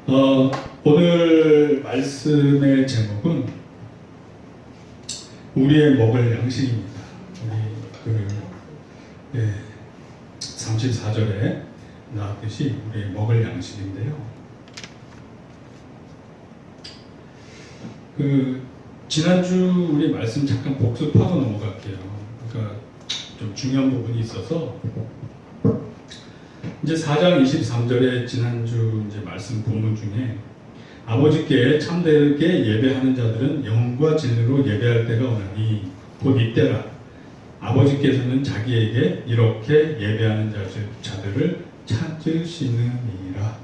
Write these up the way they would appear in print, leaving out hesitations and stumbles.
오늘 말씀의 제목은 우리의 먹을 양식입니다. 우리 34절에 나왔듯이 우리의 먹을 양식인데요. 지난주 우리 말씀 잠깐 복습하고 넘어갈게요. 그러니까 좀 중요한 부분이 있어서 이제 4장 23절에 지난주 이제 말씀 본문 중에 아버지께 참되게 예배하는 자들은 영과 진리로 예배할 때가 오나니 곧 이때라. 아버지께서는 자기에게 이렇게 예배하는 자들을 찾으시느니라.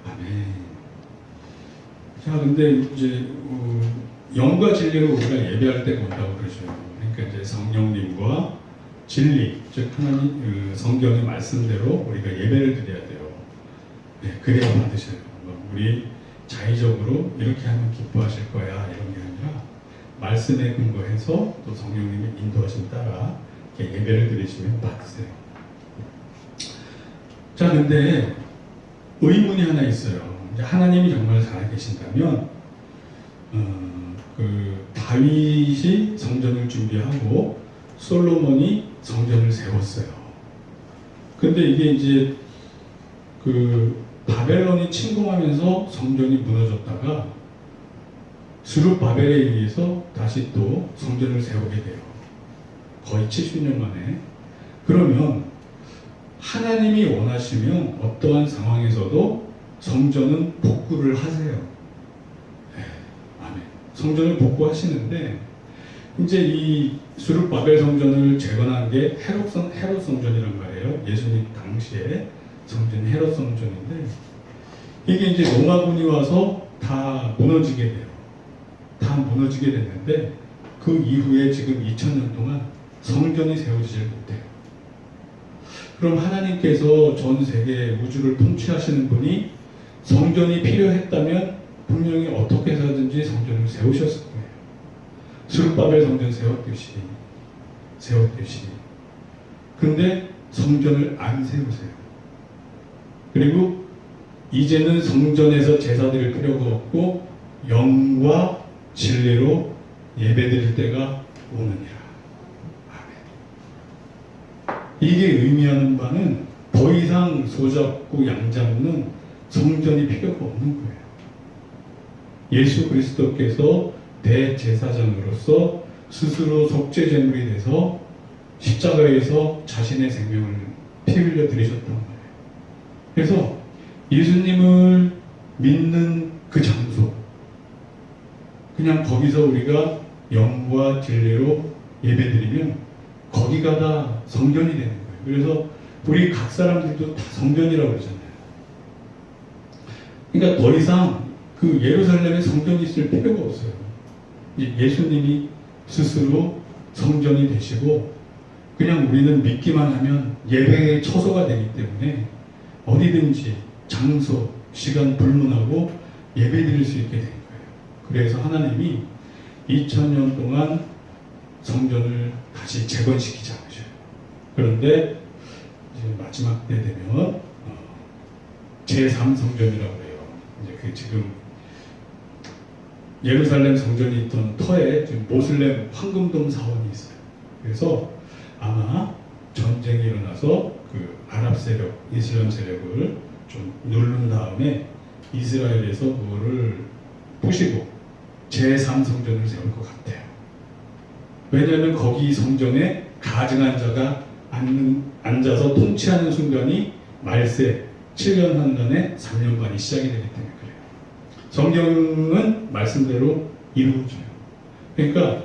아멘. 자, 근데 이제 영과 진리로 우리가 예배할 때가 온다고 그러죠. 그러니까 이제 성령님과 진리, 즉 하나님 성경의 말씀대로 우리가 예배를 드려야 돼요. 네, 그래야 받으셔요. 우리 자의적으로 이렇게 하면 기뻐하실 거야 이런 게 아니라 말씀에 근거해서 또 성령님의 인도하심 따라 이렇게 예배를 드리시면 받으세요. 자, 근데 의문이 하나 있어요. 이제 하나님이 정말 살아계신다면 다윗이 성전을 준비하고 솔로몬이 성전을 세웠어요. 근데 이게 이제 바벨론이 침공하면서 성전이 무너졌다가 스룹바벨에 의해서 다시 또 성전을 세우게 돼요. 거의 70년 만에. 그러면 하나님이 원하시면 어떠한 상황에서도 성전은 복구를 하세요. 네, 아멘. 성전을 복구하시는데 이제 이 스룹바벨 성전을 재건한 게 헤롯 성전이란 말이에요. 예수님 당시에 성전 헤롯 성전인데 이게 이제 로마군이 와서 다 무너지게 돼요. 다 무너지게 됐는데 그 이후에 지금 2000년 동안 성전이 세워지질 못해요. 그럼 하나님께서 전 세계 우주를 통치하시는 분이 성전이 필요했다면 분명히 어떻게 해서든지 성전을 세우셨을 거예요. 스룹바벨 성전 세웠듯이. 근데 성전을 안 세우세요. 그리고 이제는 성전에서 제사 드릴 필요가 없고 영과 진리로 예배드릴 때가 오느니라. 아멘. 이게 의미하는 바는 더 이상 소잡고 양잡는 성전이 필요가 없는 거예요. 예수 그리스도께서 대제사장으로서 스스로 속죄제물이 돼서 십자가에서 자신의 생명을 피 흘려 드리셨단 말이에요. 그래서 예수님을 믿는 그 장소, 그냥 거기서 우리가 영과 진리로 예배드리면 거기가 다 성전이 되는 거예요. 그래서 우리 각 사람들도 다 성전이라고 그러잖아요. 그러니까 더 이상 예루살렘에 성전이 있을 필요가 없어요. 예수님이 스스로 성전이 되시고 그냥 우리는 믿기만 하면 예배의 처소가 되기 때문에 어디든지 장소, 시간 불문하고 예배드릴 수 있게 된 거예요. 그래서 하나님이 2000년 동안 성전을 다시 재건시키지 않으셔요. 그런데 이제 마지막 때 되면 제3성전이라고 해요. 이제 지금 예루살렘 성전이 있던 터에 지금 모슬렘 황금돔 사원이 있어요. 그래서 아마 전쟁이 일어나서 아랍 세력, 이슬람 세력을 좀 누른 다음에 이스라엘에서 그거를 부시고 제3성전을 세울 것 같아요. 왜냐하면 거기 성전에 가증한 자가 앉아서 통치하는 순간이 말세 7년 한단에 3년 반이 시작이 되기 때문에 그래요. 성경은 말씀대로 이루어져요. 그러니까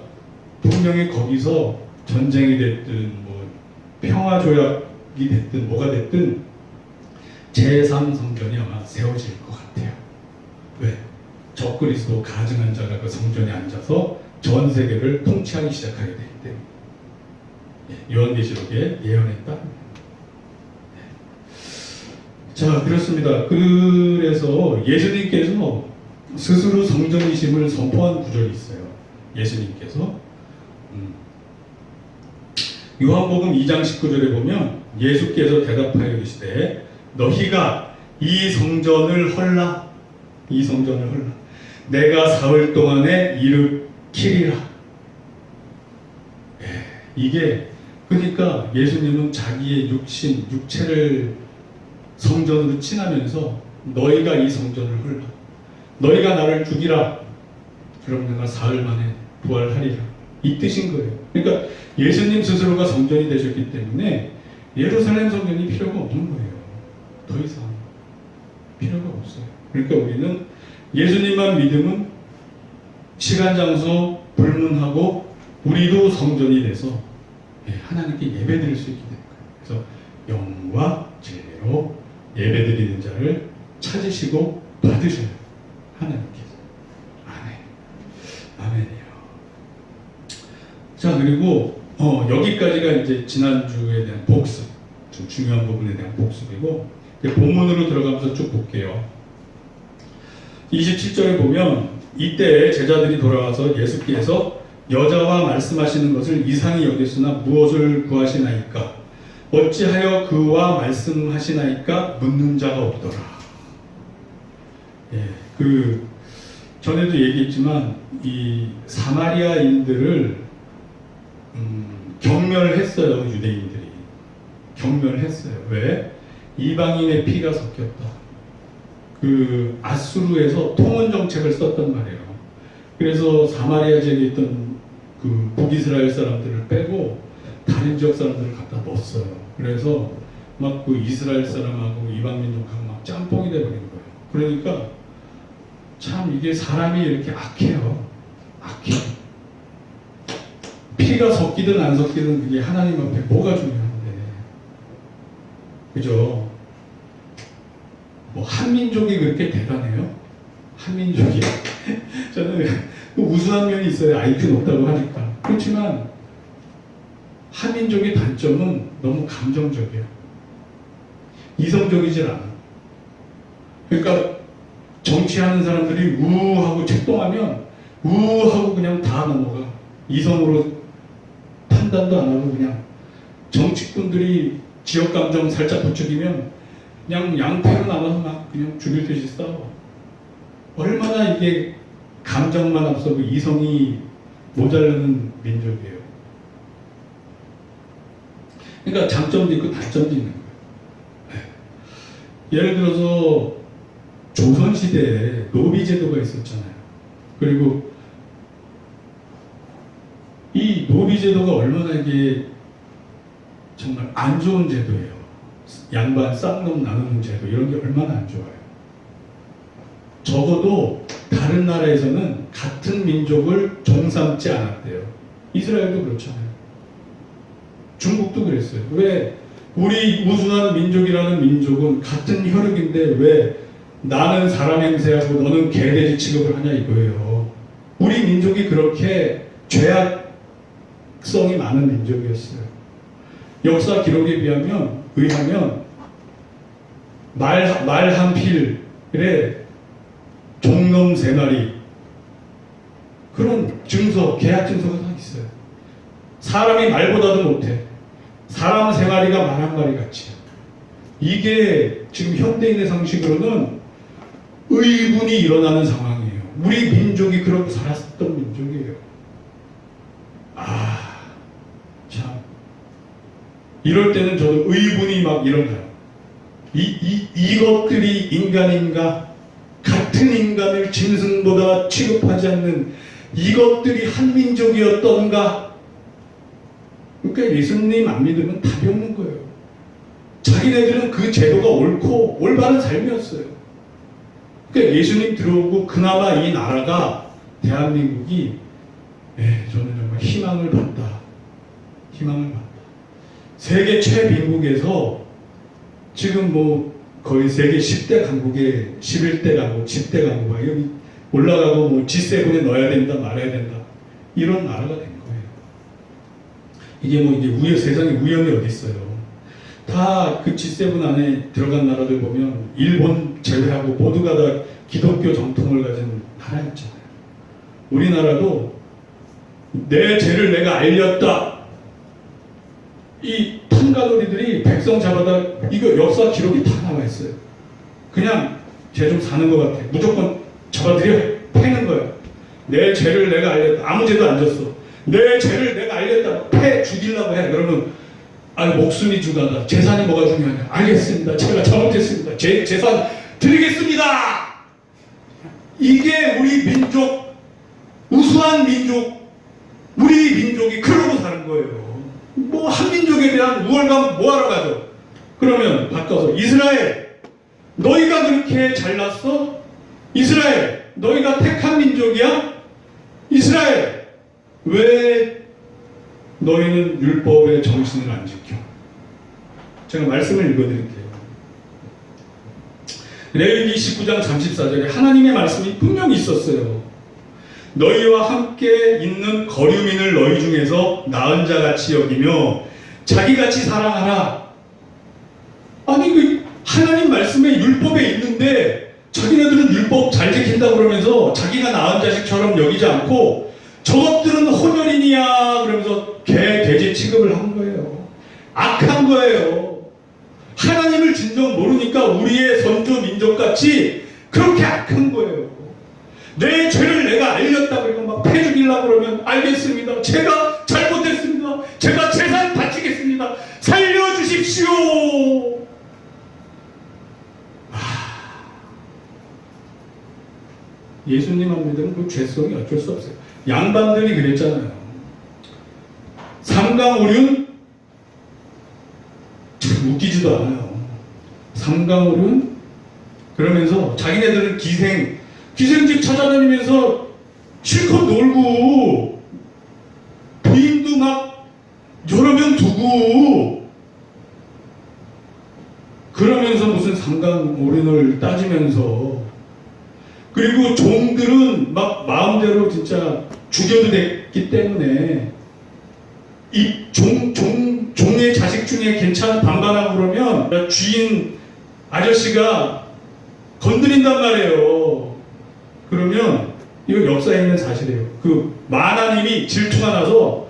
분명히 거기서 전쟁이 됐든 평화조약이 됐든 뭐가 됐든 제3성전이 아마 세워질 것 같아요. 왜? 적그리스도 가증한 자가 그 성전에 앉아서 전 세계를 통치하기 시작하게 되기 때문에 요한계시록에 예언했다. 자, 그렇습니다. 그래서 예수님께서 스스로 성전이심을 선포한 구절이 있어요. 예수님께서 요한복음 2장 19절에 보면 예수께서 대답하여 이르시되 너희가 이 성전을 헐라 이 성전을 헐라. 내가 사흘 동안에 일으키리라. 이게 그러니까 예수님은 자기의 육체를 성전으로 친하면서 너희가 이 성전을 헐라. 너희가 나를 죽이라. 그럼 내가 사흘 만에 부활하리라. 이 뜻인 거예요. 그러니까 예수님 스스로가 성전이 되셨기 때문에 예루살렘 성전이 필요가 없는 거예요. 더 이상 필요가 없어요. 그러니까 우리는 예수님만 믿으면 시간 장소 불문하고 우리도 성전이 돼서 하나님께 예배드릴 수 있게 되는 거예요. 그래서 영과 진리로 예배드리는 자를 찾으시고 받으셔요. 하나님께서. 아멘. 아멘이요. 자, 그리고 여기까지가 이제 지난주에 대한 복습, 좀 중요한 부분에 대한 복습이고, 본문으로 들어가면서 쭉 볼게요. 27절에 보면 이때 제자들이 돌아와서 예수께서 여자와 말씀하시는 것을 이상히 여겼으나 무엇을 구하시나이까? 어찌하여 그와 말씀하시나이까? 묻는 자가 없더라. 전에도 얘기했지만 이 사마리아인들을 경멸했어요. 유대인들이 경멸했어요. 왜? 이방인의 피가 섞였다. 그 아수르에서 통원 정책을 썼단 말이에요. 그래서 사마리아 지역에 있던 그 북이스라엘 사람들을 빼고 다른 지역 사람들을 갖다 넣었어요. 그래서 막 그 이스라엘 사람하고 이방 민족하고 막 짬뽕이 돼버린 거예요. 그러니까 참 이게 사람이 이렇게 악해요. 악해. 피가 섞이든 안 섞이든 그게 하나님 앞에 뭐가 중요한데, 그죠? 뭐 한민족이 그렇게 대단해요? 한민족이 저는 우수한 면이 있어요. IQ 높다고 하니까. 그렇지만 한민족의 단점은 너무 감정적이에요. 이성적이질 않아. 그러니까 정치하는 사람들이 우하고 책동하면 우하고 그냥 다 넘어가. 이성으로 판단도 안 하고 그냥 정치꾼들이 지역 감정 살짝 부추기면 그냥 양패로 나눠서 막 그냥 죽일 듯이 싸워. 얼마나 이게 감정만 앞서고 이성이 모자르는 민족이에요. 그러니까 장점도 있고 단점도 있는 거예요. 예를 들어서 조선시대에 노비제도가 있었잖아요. 그리고 이 노비제도가 얼마나 이게 정말 안 좋은 제도예요. 양반 쌍놈 나누는 제도, 이런 게 얼마나 안 좋아요. 적어도 다른 나라에서는 같은 민족을 종삼지 않았대요. 이스라엘도 그렇잖아요. 중국도 그랬어요. 왜? 우리 우수한 민족이라는 민족은 같은 혈육인데 왜 나는 사람 행세하고 너는 개돼지 취급을 하냐 이거예요. 우리 민족이 그렇게 죄악성이 많은 민족이었어요. 역사 기록에 의하면 말 한 필에 종놈 3마리, 그런 증서, 계약 증서가 다 있어요. 사람이 말보다도 못해. 사람 3마리가 말 1마리 같이. 이게 지금 현대인의 상식으로는 의분이 일어나는 상황이에요. 우리 민족이 그렇게 살았던 민족이에요. 참. 이럴 때는 저도 의분이 막 일어나요. 이것들이 인간인가? 같은 인간을 짐승보다 취급하지 않는 이것들이 한민족이었던가? 그러니까 예수님 안 믿으면 답이 없는 거예요. 자기네들은 그 제도가 옳고 올바른 삶이었어요. 그러니까 예수님 들어오고 그나마 이 나라가, 대한민국이 저는 정말 희망을 봤다. 희망을 봤다. 세계 최빈국에서 지금 뭐 거의 세계 10대 강국에 11대 강국, 10대 강국 여기 올라가고 뭐 G7에 넣어야 된다, 말아야 된다, 이런 나라가 된 거예요. 이게 뭐 이게 세상에 우연이 어디 있어요? 다 그 G7 안에 들어간 나라들 보면 일본 제외하고 모두가 다 기독교 정통을 가진 나라였잖아요. 우리나라도 내 죄를 내가 알렸다. 이 탕가노리들이 백성 잡아다, 이거 역사 기록이 다 나와 있어요. 그냥 쟤 좀 사는 것 같아. 무조건 잡아들여 패는 거야. 내 죄를 내가 알렸다. 아무 죄도 안 졌어. 내 죄를 내가 알렸다. 패 죽이려고 해. 그러면 목숨이 중요하다. 재산이 뭐가 중요하냐. 알겠습니다. 제가 잘못했습니다. 재산 드리겠습니다. 이게 우리 민족, 우수한 민족, 우리 민족이 그러고 사는 거예요. 뭐 한민족에 대한 우월감 뭐하러 가죠? 그러면 바꿔서 이스라엘 너희가 그렇게 잘났어? 이스라엘 너희가 택한 민족이야? 이스라엘 왜 너희는 율법의 정신을 안 지켜? 제가 말씀을 읽어드릴게요. 레위기 19장 34절에 하나님의 말씀이 분명히 있었어요. 너희와 함께 있는 거류민을 너희 중에서 나은 자같이 여기며 자기같이 사랑하라. 아니 그 하나님 말씀에 율법에 있는데 자기네들은 율법 잘 지킨다 그러면서 자기가 낳은 자식처럼 여기지 않고 저것들은 혼혈인이야 그러면서 개, 돼지 취급을 한 거예요. 악한 거예요. 하나님을 진정 모르니까 우리의 선조 민족같이 그렇게 악한 거예요. 내 죄를 내가 알렸다 그리고 막 패 죽이려고 그러면 알겠습니다. 제가 잘못했습니다. 제가 재산 바치겠습니다. 살려주십시오. 예수님 안 믿으면 그 죄성이 어쩔 수 없어요. 양반들이 그랬잖아요. 삼강오륜 참 웃기지도 않아요. 삼강오륜 그러면서 자기네들은 기생집 찾아다니면서 실컷 놀고 부인도 막 여러 명 두고 그러면서 무슨 삼강오륜을 따지면서 그리고 종들은 막 마음대로 진짜 죽여도 됐기 때문에 이 종의 자식 중에 괜찮은 반반하고 그러면 주인 아저씨가 건드린단 말이에요. 그러면 이거 역사에 있는 사실이에요. 그 만화님이 질투가 나서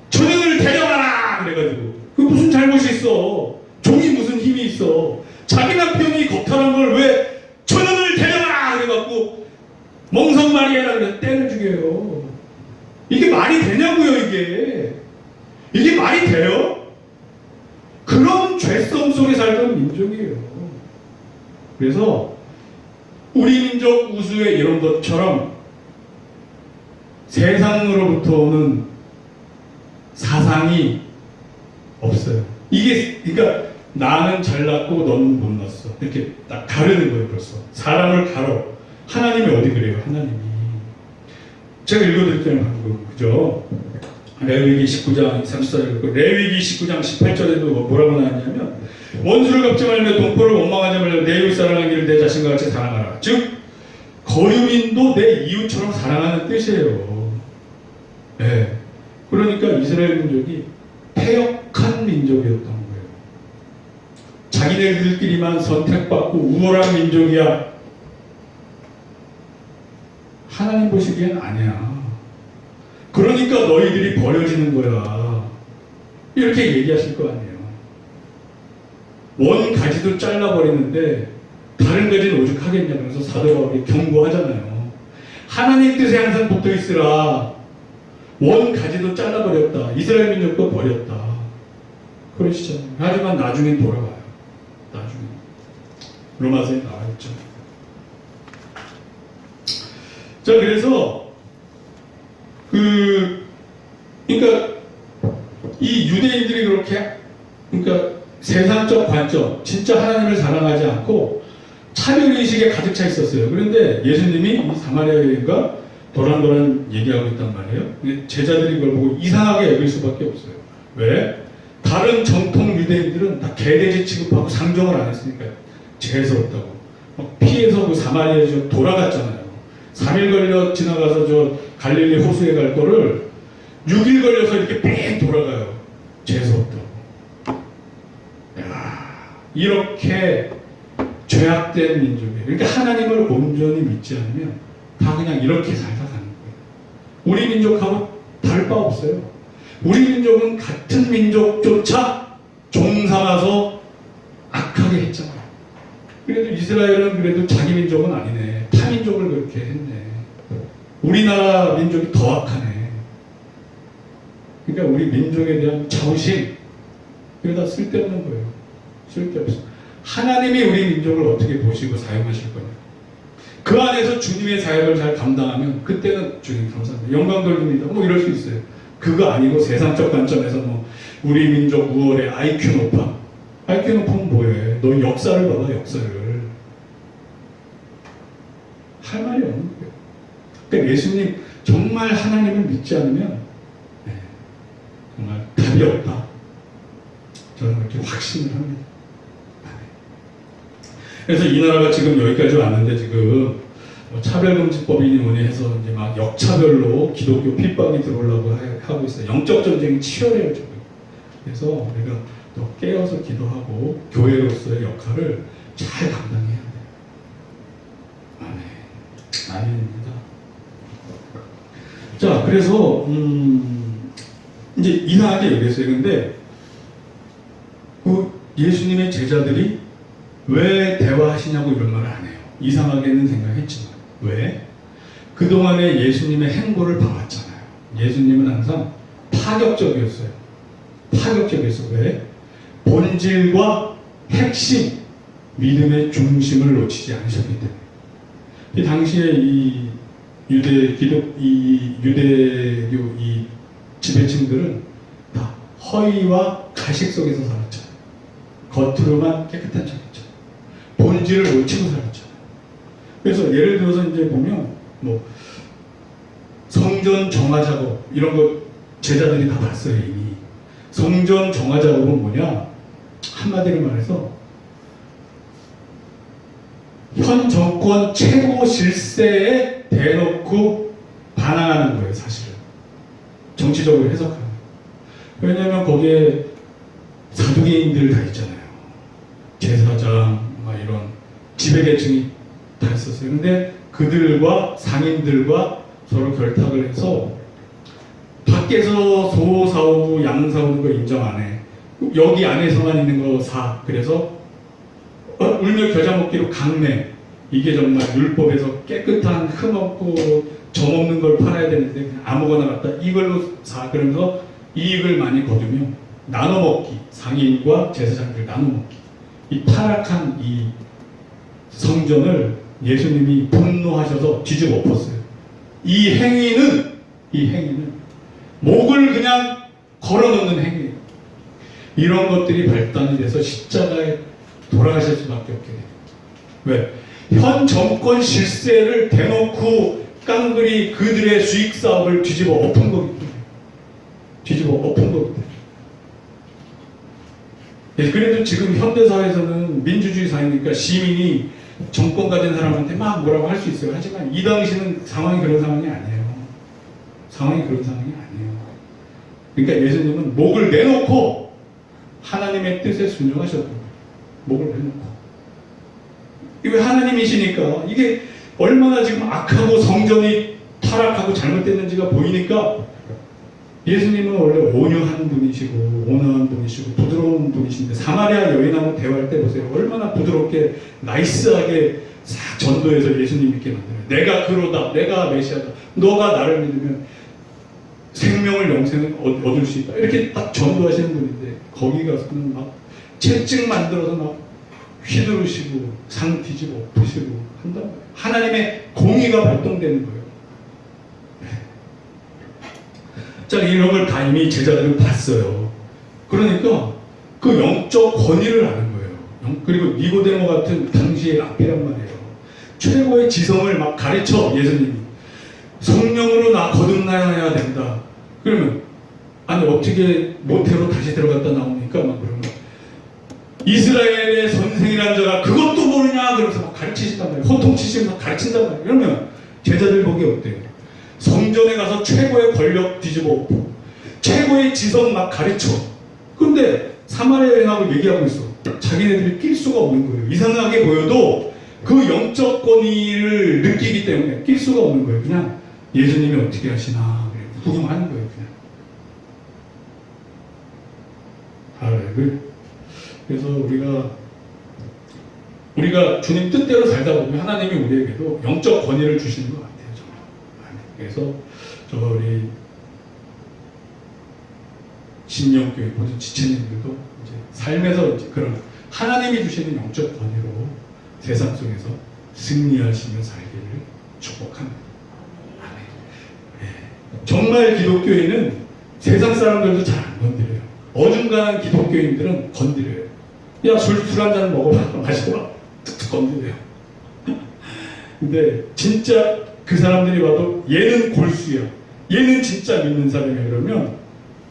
전형을 데려가라 그래가지고 그 무슨 잘못이 있어? 종이 무슨 힘이 있어? 자기 남편이 겁탈한 걸 왜 전형을 데려가라 그래갖고 멍석마리해라 그래 때려 죽여요. 이게 말이 되냐고요 이게 말이 돼요? 그런 죄성 속에 살던 민족이에요. 그래서 우리 민족 우수의 이런 것처럼 세상으로부터 오는 사상이 없어요. 이게 그러니까 나는 잘났고 너는 못났어. 이렇게 딱 가르는 거예요. 벌써 사람을 가려. 하나님이 어디 그래요? 하나님이 제가 읽어드릴게요. 방금 그죠? 레위기 19장 34절 레위기 19장 18절에도 뭐라고 나왔냐면 원수를 갚지 말며 동포를 원망하지 말며 내 이웃 사랑하기를 내 자신과 같이 사랑하라. 즉 거류민도 내 이웃처럼 사랑하는 뜻이에요. 네. 그러니까 이스라엘 민족이 패역한 민족이었던 거예요. 자기네들끼리만 선택받고 우월한 민족이야. 하나님 보시기엔 아니야. 그러니까 너희들이 버려지는 거야. 이렇게 얘기하실 거 아니에요. 원 가지도 잘라버리는데 다른 가지는 오죽하겠냐면서 사도가 경고하잖아요. 하나님 뜻에 항상 붙어 있으라. 원 가지도 잘라버렸다. 이스라엘 민족도 버렸다. 그러시잖아요. 하지만 나중엔 돌아가요. 나중에 로마서에 나와있죠. 자, 그래서 그러니까 이 유대인들이 그렇게 그러니까 세상적 관점, 진짜 하나님을 사랑하지 않고 차별의식에 가득 차 있었어요. 그런데 예수님이 이 사마리아 여인과 도란도란 얘기하고 있단 말이에요. 제자들이 그걸 보고 이상하게 여길 수밖에 없어요. 왜? 다른 정통 유대인들은 다 개돼지 취급하고 상종을 안 했으니까 죄스럽다고 막 피해서 그 사마리아 지역 돌아갔잖아요. 3일 걸려 지나가서 저 갈릴리 호수에 갈 거를 6일 걸려서 이렇게 뺑 돌아가요. 죄스럽다고. 이렇게 죄악된 민족이에요. 그러니까 하나님을 온전히 믿지 않으면 다 그냥 이렇게 살다 가는 거예요. 우리 민족하고 다를 바 없어요. 우리 민족은 같은 민족조차 종 삼아서 악하게 했잖아요. 그래도 이스라엘은 그래도 자기 민족은 아니네. 타민족을 그렇게 했네. 우리나라 민족이 더 악하네. 그러니까 우리 민족에 대한 자부심, 이거 다 쓸데없는 거예요. 쓸데없어. 하나님이 우리 민족을 어떻게 보시고 사용하실 거냐. 그 안에서 주님의 사역을 잘 감당하면 그때는 주님 감사합니다. 영광 돌립니다. 뭐 이럴 수 있어요. 그거 아니고 세상적 관점에서 뭐 우리 민족 우월의 IQ 높아. IQ 높으면 뭐해? 너 역사를 봐봐, 역사를. 할 말이 없는 거예요. 그러니까 예수님 정말 하나님을 믿지 않으면 정말 답이 없다. 저는 그렇게 확신을 합니다. 그래서 이 나라가 지금 여기까지 왔는데 지금 차별금지법이니 뭐니 해서 이제 막 역차별로 기독교 핍박이 들어오려고 하고 있어요. 영적 전쟁이 치열해요 지금. 그래서 우리가 또 깨어서 기도하고 교회로서의 역할을 잘 감당해야 돼요. 아멘. 아멘입니다. 자, 그래서 이제 이상하게 얘기했어요. 근데 그 예수님의 제자들이 왜 대화하시냐고 이런 말을 안 해요. 이상하게는 생각했지만. 왜? 그동안에 예수님의 행보를 봐왔잖아요. 예수님은 항상 파격적이었어요. 파격적이었어요. 왜? 본질과 핵심, 믿음의 중심을 놓치지 않으셨기 때문에. 이 당시에 이 유대교 이 지배층들은 다 허위와 가식 속에서 살았죠. 겉으로만 깨끗한 척했죠. 본질을 놓치고 살았죠. 그래서 예를 들어서 이제 보면 뭐 성전 정화 작업 이런 거 제자들이 다 봤어요 이미. 성전 정화 작업은 뭐냐? 한마디로 말해서 현 정권 최고 실세에 대놓고 반항하는 거예요 사실은. 정치적으로 해석하는 거예요. 왜냐하면 거기에 사두개인들 다 있잖아요. 제사장 막 이런 지배계층이 다 있었어요. 근데 그들과 상인들과 서로 결탁을 해서 밖에서 소 사오고 양 사오는 거 인정 안 해. 여기 안에서만 있는 거 사. 그래서 울며 겨자 먹기로 강매. 이게 정말 율법에서 깨끗한 흠없고 점없는 걸 팔아야 되는데 그냥 아무거나 갖다 이걸로 사. 그러면서 이익을 많이 거두며 나눠 먹기. 상인과 제사장들 나눠 먹기. 이 타락한 이 성전을 예수님이 분노하셔서 뒤집어 엎었어요. 이 행위는 목을 그냥 걸어놓는 행위예요. 이런 것들이 발단이 돼서 십자가에 돌아가실 수밖에 없게 돼요. 왜? 현 정권 실세를 대놓고 깡그리 그들의 수익 사업을 뒤집어 엎은 거기 때문에. 뒤집어 엎은 거기 때문에. 그래도 지금 현대사회에서는 민주주의 사회니까 시민이 정권 가진 사람한테 막 뭐라고 할 수 있어요. 하지만 이 당시는 상황이 그런 상황이 아니에요. 상황이 그런 상황이 아니에요. 그러니까 예수님은 목을 내놓고 하나님의 뜻에 순종하셨던 거예요. 목을 내놓고. 이게 하나님이시니까 이게 얼마나 지금 악하고 성전이 타락하고 잘못됐는지가 보이니까 예수님은 원래 온유한 분이시고 온화한 분이시고 부드러운 분이신데 사마리아 여인하고 대화할 때 보세요. 얼마나 부드럽게 나이스하게 싹 전도해서 예수님 믿게 만들어요. 내가 그로다. 내가 메시아다. 너가 나를 믿으면 생명을 영생을 얻을 수 있다. 이렇게 딱 전도하시는 분인데 거기 가서는 막 채찍 만들어서 막 휘두르시고 상 뒤집어 엎으시고 한단 말이에요. 하나님의 공의가 발동되는 거예요. 자, 이런 걸 다 이미 제자들은 봤어요. 그러니까 그 영적 권위를 아는 거예요. 그리고 니고데모 같은 당시의 랍비란 말이에요. 최고의 지성을 막 가르쳐 예수님이. 성령으로 나 거듭나야 된다. 그러면 아니 어떻게 모태로 다시 들어갔다 나옵니까? 막 그러면 이스라엘의 선생이란 자가 그것도 모르냐? 그러면서 막 가르치신단 말이에요. 호통치시면서 가르친단 말이에요. 그러면 제자들 보기 어때요? 성전에 가서 최고의 권력 뒤집어 엎고 최고의 지성 막 가르쳐. 그런데 사마리아 여인하고 얘기하고 있어. 자기네들이 낄 수가 없는 거예요. 이상하게 보여도 그 영적 권위를 느끼기 때문에 낄 수가 없는 거예요. 그냥 예수님이 어떻게 하시나 구경하는 거예요. 그냥. 그래서 우리가 우리가 주님 뜻대로 살다 보면 하나님이 우리에게도 영적 권위를 주시는 것 같아요. 정말. 그래서 저 우리 신영교회 모든 지체님들도 이제 삶에서 이제 그런 하나님이 주시는 영적 권위로 세상 속에서 승리하시며 살기를 축복합니다. 아멘. 네. 정말 기독교인은 세상 사람들도 잘 안 건드려요. 어중간한 기독교인들은 건드려요. 야, 술 한 잔 먹어봐, 마셔봐. 툭툭 건드려요. 근데 진짜 그 사람들이 봐도 얘는 골수야, 얘는 진짜 믿는 사람이야 그러면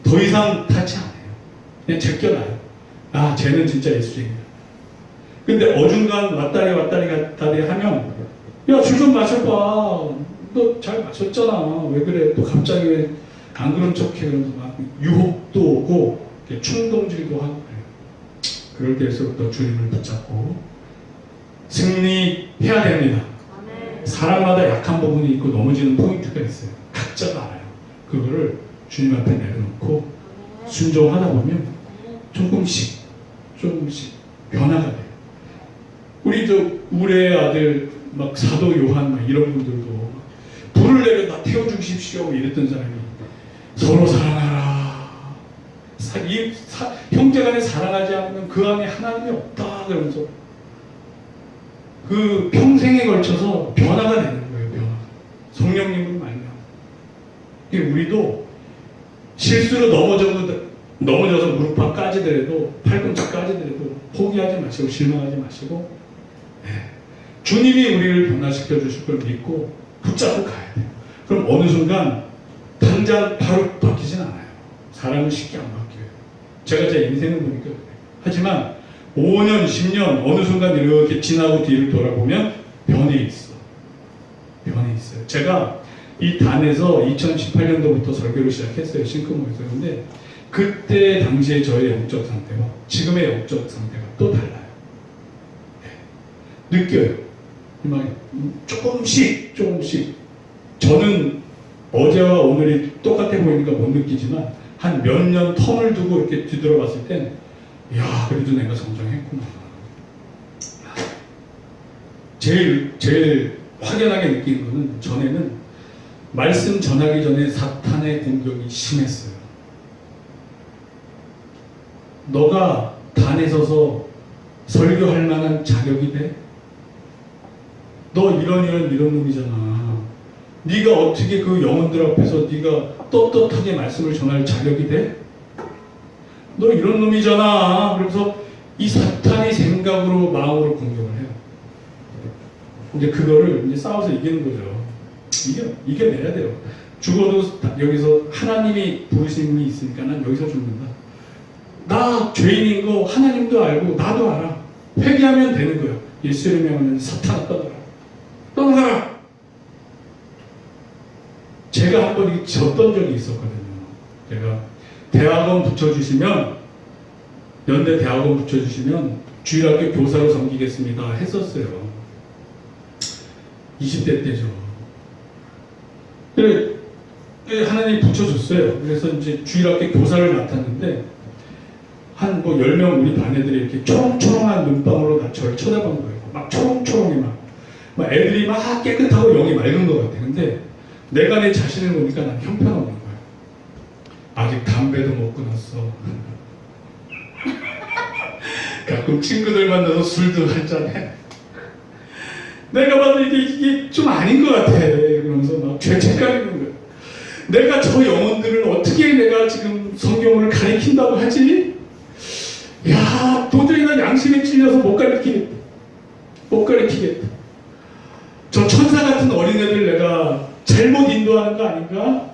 더 이상 타치 안 해요. 그냥 제껴놔요. 아, 쟤는 진짜 예수쟁이야. 근데 어중간 왔다리 하면 야, 술 좀 마셔봐. 너 잘 마셨잖아. 왜 그래? 또 갑자기 왜 안 그런 척해? 그러면서 막 유혹도 오고 충동질도 하고 그래요. 그럴 때일수록 주님을 붙잡고 승리해야 됩니다. 사람마다 약한 부분이 있고 넘어지는 포인트가 있어요. 각자가 알아요. 그거를 주님 앞에 내려놓고 순종하다 보면 조금씩 변화가 돼요. 우리 우리의 아들 막 사도 요한 막 이런 분들도 불을 내려 다 태워주십시오 이랬던 사람이 서로 사랑하라. 형제간에 사랑하지 않으면 그 안에 하나님이 없다 그러면서 그 평생에 걸쳐서 변화가 되는 거예요. 변화. 성령님은 말이야. 우리도 실수로 넘어져서 무릎팍 까지더라도 팔꿈치 까지더라도 포기하지 마시고 실망하지 마시고 주님이 우리를 변화시켜 주실 걸 믿고 붙잡고 가야 돼요. 그럼 어느 순간 당장 바로 바뀌진 않아요. 사람은 쉽게 안 바뀌어요. 제가 제 인생을 보니까 그래요. 하지만 5년, 10년 어느 순간 이렇게 지나고 뒤를 돌아보면 변해 있어요. 제가 이 단에서 2018년도부터 설교를 시작했어요. 싱크모에서. 근데 그때 당시에 저의 영적 상태와 지금의 영적 상태가 또 달라요. 느껴요. 조금씩 저는 어제와 오늘이 똑같아 보이니까 못 느끼지만 한 몇 년 텀을 두고 이렇게 뒤돌아봤을 땐 야, 그래도 내가 성장했구나. 제일 확연하게 느낀 거는 전에는 말씀 전하기 전에 사탄의 공격이 심했어요. 너가 단에 서서 설교할 만한 자격이 돼? 너 이런 놈이잖아. 네가 어떻게 그 영혼들 앞에서 네가 떳떳하게 말씀을 전할 자격이 돼? 너 이런 놈이잖아. 그래서 이 사탄이 생각으로 마음으로 공격을 해요. 이제 그거를 이제 싸워서 이기는 거죠. 이겨내야 돼요. 죽어도 여기서 하나님이 부르심이 있으니까 난 여기서 죽는다. 나 죄인인 거 하나님도 알고 나도 알아. 회개하면 되는 거예요. 예수의 명은 사탄아 떠나가라. 제가 한번 졌던 적이 있었거든요. 제가 대학원 붙여주시면 연대 대학원 붙여주시면 주일학교 교사로 섬기겠습니다 했었어요. 20대 때죠. 그래 하나님이 붙여줬어요. 그래서 이제 주일학교 교사를 맡았는데 한 10명 우리 반 애들이 이렇게 초롱초롱한 눈방울로 저를 쳐다본 거예요. 막 초롱초롱해 막 애들이 막 깨끗하고 영이 맑은 것 같아. 근데 내가 내 자신을 보니까 난 형편없는 거야. 아직 담배도 못 끊었어. 가끔 친구들 만나서 술도 한잔해. 내가 봐도 이게 좀 아닌 것 같아. 그러면서 막 죄책감이 거야. 내가 저 영혼들을 어떻게 내가 지금 성경을 가리킨다고 하지? 야, 도저히 난 양심에 찔려서 못 가리키겠다. 저 천사 같은 어린애들 내가 잘못 인도하는 거 아닌가?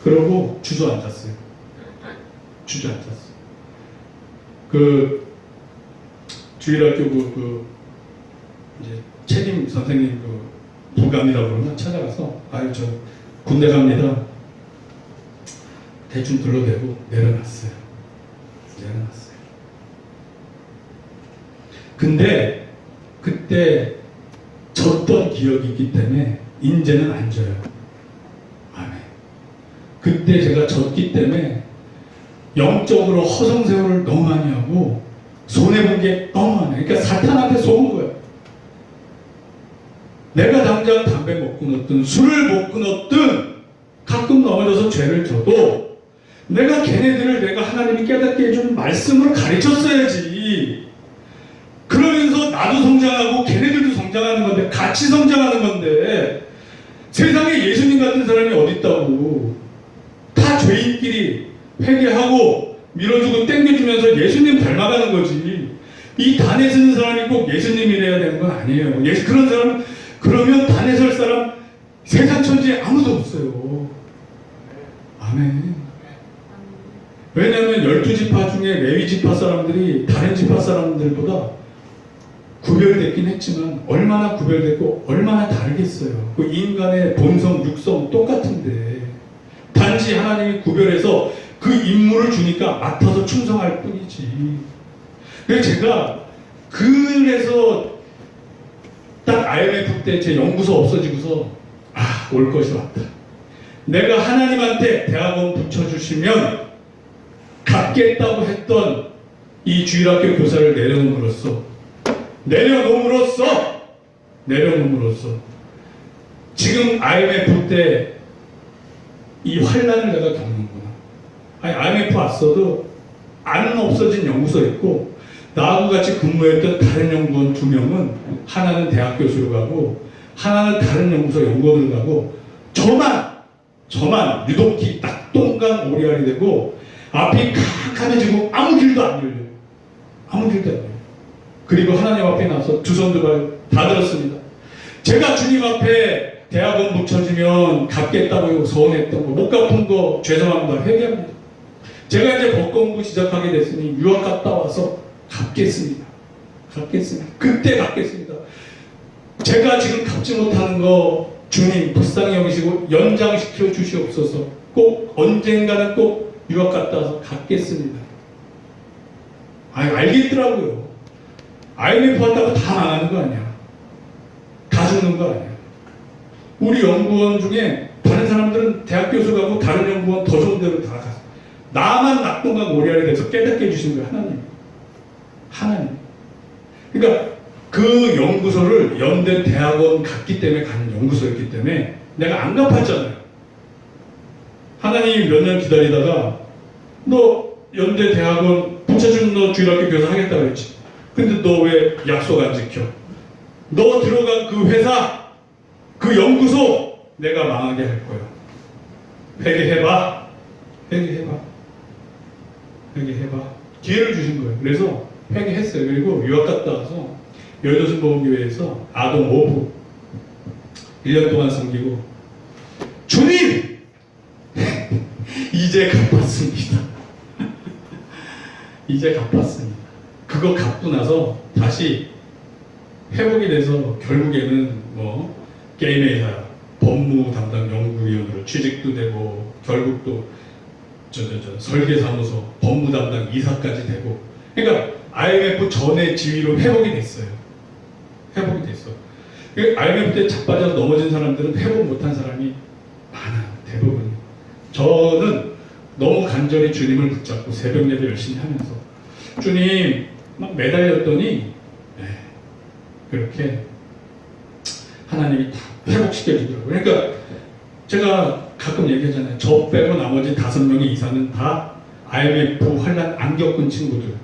그러고 주저앉았어요. 그 주일학교 이제 책임 선생님 부감이라고 그러나 찾아가서 저 군대 갑니다. 대충 둘러대고 내려놨어요. 근데 그때 졌던 기억이 있기 때문에 이제는 안 져요. 아멘. 그때 제가 졌기 때문에 영적으로 허송세월을 너무 많이 하고 손해본 게 너무 많아요. 그러니까 사탄한테 속은 거예요. 내가 당장 담배 못 끊었든 술을 못 끊었든 가끔 넘어져서 죄를 져도 내가 걔네들을 내가 하나님이 깨닫게 해준 말씀으로 가르쳤어야지. 그러면서 나도 성장하고 걔네들도 성장하는 건데, 같이 성장하는 건데, 세상에 예수님 같은 사람이 어디 있다고. 다 죄인끼리 회개하고 밀어주고 땡겨주면서 예수님 닮아가는 거지. 이 단에 쓰는 사람이 꼭 예수님이래야 되는 건 아니에요. 그런 사람, 그러면 단에 설 사람 세상 천지에 아무도 없어요. 아멘. 왜냐하면 12지파 중에 레위지파 사람들이 다른 지파 사람들보다 구별됐긴 했지만 얼마나 구별됐고 얼마나 다르겠어요. 그 인간의 본성, 육성 똑같은데 단지 하나님이 구별해서 그 임무를 주니까 맡아서 충성할 뿐이지. 그래서 딱 IMF 때 제 연구소 없어지고서 올 것이 왔다. 내가 하나님한테 대학원 붙여주시면 갚겠다고 했던 이 주일학교 교사를 내려놓음으로써 지금 IMF 때 이 환란을 내가 겪는구나. IMF 왔어도 안 없어진 연구소 있고, 나하고 같이 근무했던 다른 연구원 2명은 하나는 대학 교수로 가고 하나는 다른 연구소 연구원으로 가고, 저만 유독히 낙동강 오리알이 되고 앞이 캄캄해지고 아무 길도 안 열려요. 그리고 하나님 앞에 나서 두 손 두 발 다 들었습니다. 제가 주님 앞에 대학원 붙여주면 갚겠다고 서운했던 거, 못 갚은 거 죄송합니다. 회개합니다. 제가 이제 법 공부 시작하게 됐으니 유학 갔다 와서 갚겠습니다. 그때 갚겠습니다. 제가 지금 갚지 못하는 거 주님 불쌍히 여기시고 연장시켜 주시옵소서. 꼭 언젠가는 꼭 유학 갔다 와서 갚겠습니다. 알겠더라고요. IMF 왔다고 다 망하는 거 아니야. 다 죽는 거 아니야. 우리 연구원 중에 다른 사람들은 대학 교수 가고 다른 연구원 더 좋은 데로 다 갔어. 나만 낙동강 오리알이 돼서 깨닫게 해주신 거야. 하나님. 그러니까 그 연구소를 연대 대학원 갔기 때문에 가는 연구소였기 때문에 내가 안 갚았잖아요. 하나님이 몇 년 기다리다가 너 연대 대학원 붙여주는 너 주일학교 교사 하겠다고 그랬지. 근데 너 왜 약속 안 지켜? 너 들어간 그 회사, 그 연구소 내가 망하게 할 거야. 회개해봐. 기회를 주신 거예요. 그래서 회개했어요. 그리고 유학 갔다 와서 열도순복음교회에서 아동 5부 1년 동안 섬기고, 주님! 이제 갚았습니다. 그거 갚고 나서 다시 회복이 돼서 결국에는 게임 회사 법무 담당 연구위원으로 취직도 되고, 결국 또 설계사무소 법무 담당 이사까지 되고, 그러니까 IMF 전에 지위로 회복이 됐어. IMF 때 자빠져서 넘어진 사람들은 회복 못한 사람이 많아요. 대부분. 저는 너무 간절히 주님을 붙잡고 새벽 예배 열심히 하면서 주님 막 매달렸더니 그렇게 하나님이 다 회복시켜주더라고요. 그러니까 제가 가끔 얘기하잖아요. 저 빼고 나머지 5명의 이사는 다 IMF 환란 안 겪은 친구들.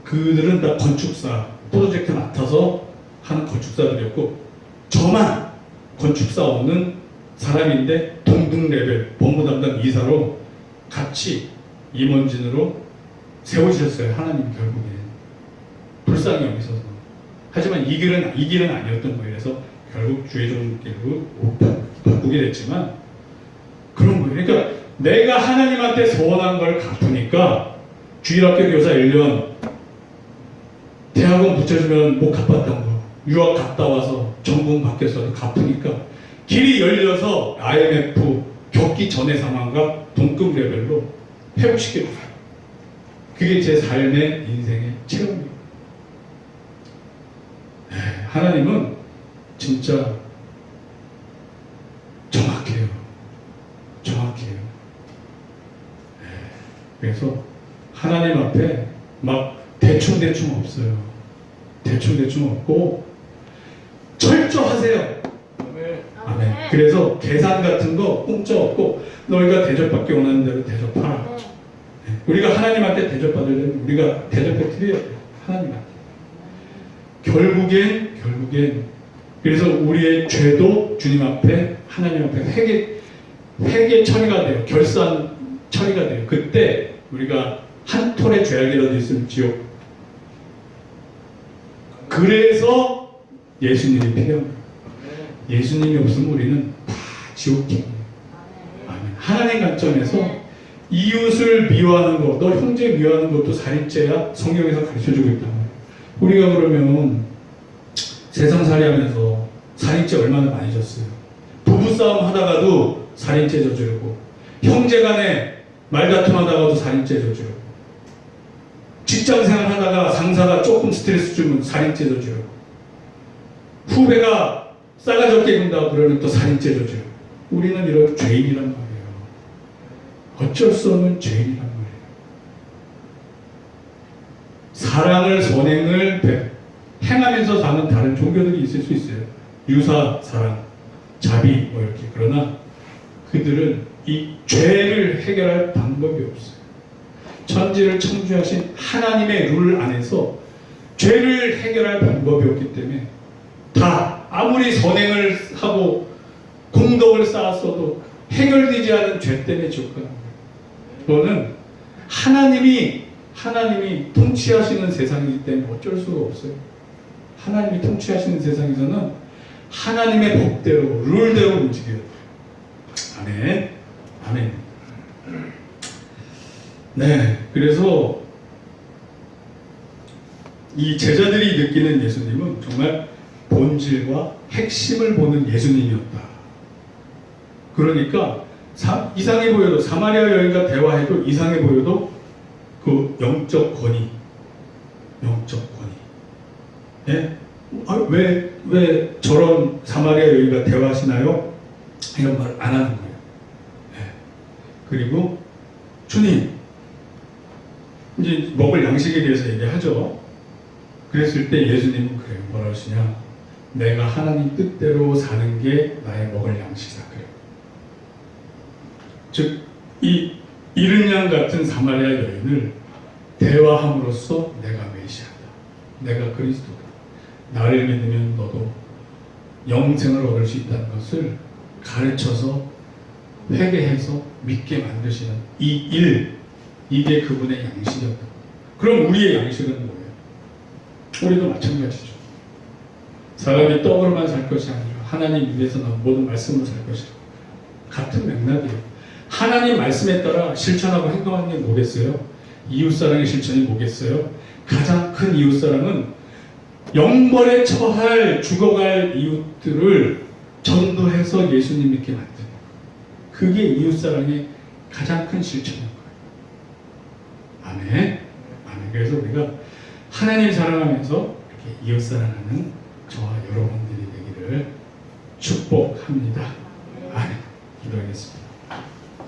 그들은 다 건축사 프로젝트 맡아서 하는 건축사들이었고, 저만 건축사 없는 사람인데 동등 레벨 법무 담당 이사로 같이 임원진으로 세우셨어요. 하나님 결국에 불쌍히 여기셔서. 하지만 이 길은 아니었던 거예요. 그래서 결국 주의 좋은 길로 바꾸게 됐지만 그런 거예요. 그러니까 내가 하나님한테 서원한 걸 갚으니까 주일학교 교사 1년 대학원 붙여주면 못 갚았던 거 유학 갔다 와서 전공 바뀌어서 갚으니까 길이 열려서 IMF 겪기 전의 상황과 동급 레벨로 회복시켜줘요. 그게 제 삶의 인생의 체험입니다. 하나님은 진짜 정확해요. 그래서 하나님 앞에 막 대충 없어요. 대충 없고 하세요. 아멘. 그래서 계산 같은 거 공짜 없고 너희가 대접받기 원하는 대로 대접하라. 우리가 하나님한테 대접받으려면 우리가 대접해 드려야 돼요. 하나님한테. 결국엔 그래서 우리의 죄도 주님 앞에 하나님 앞에 회개 처리가 돼요. 결산 처리가 돼요. 그때 우리가 한 톨의 죄악이라도 있으면 지옥. 그래서 예수님이 필요합니다. 예수님이 없으면 우리는 다 지옥이에요. 하나님 관점에서 이웃을 미워하는 것, 너 형제 미워하는 것도 살인죄야? 성경에서 가르쳐주고 있단 말이에요. 우리가 그러면 세상살이 하면서 살인죄 얼마나 많이 졌어요. 부부싸움 하다가도 살인죄 저지르고, 형제간에 말다툼 하다가도 살인죄 저지르고, 직장생활 하다가 상사가 조금 스트레스 주면 살인죄 저지르고, 후배가 싸가지 없게 군다고 그러면 또 살인죄 저지르고, 우리는 이런 죄인이란 말이에요. 어쩔 수 없는 죄인이란 말이에요. 사랑을, 선행을 행하면서 사는 다른 종교들이 있을 수 있어요. 유사, 사랑, 자비 뭐 이렇게. 그러나 그들은 이 죄를 해결할 방법이 없어요. 천지를 창조하신 하나님의 룰 안에서 죄를 해결할 방법이 없기 때문에 다 아무리 선행을 하고 공덕을 쌓았어도 해결되지 않은 죄 때문에 지옥 가는 거예요. 그거는 하나님이 통치하시는 세상이기 때문에 어쩔 수가 없어요. 하나님이 통치하시는 세상에서는 하나님의 법대로, 룰대로 움직여야 돼요. 아멘. 아멘. 네, 그래서 이 제자들이 느끼는 예수님은 정말 본질과 핵심을 보는 예수님이었다. 그러니까 이상해 보여도, 사마리아 여인과 대화해도 이상해 보여도 그 영적 권위. 예? 왜 저런 사마리아 여인과 대화하시나요? 이런 말 안 하는 거예요. 예. 그리고 주님, 이제 먹을 양식에 대해서 얘기하죠. 그랬을 때 예수님은 그래요. 뭐라 하시냐? 내가 하나님 뜻대로 사는 게 나의 먹을 양식이다. 그래요. 즉, 이 이른 양 같은 사마리아 여인을 대화함으로써 내가 메시아다. 내가 그리스도다. 나를 믿으면 너도 영생을 얻을 수 있다는 것을 가르쳐서 회개해서 믿게 만드시는 이 일, 이게 그분의 양식이었다. 그럼 우리의 양식은 뭐예요? 우리도 마찬가지죠. 사람이 떡으로만 살 것이 아니라 하나님 입에서 나온 모든 말씀으로 살 것이다. 같은 맥락이에요. 하나님 말씀에 따라 실천하고 행동하는 게 뭐겠어요? 이웃사랑의 실천이 뭐겠어요? 가장 큰 이웃사랑은 영벌에 처할 죽어갈 이웃들을 전도해서 예수님 믿게 만드는 거예요. 그게 이웃사랑의 가장 큰 실천인 거예요. 아멘. 아멘. 그래서 우리가 하나님 사랑하면서 이렇게 이웃사랑하는 저와 여러분들이 되기를 축복합니다. 아멘. 기도하겠습니다.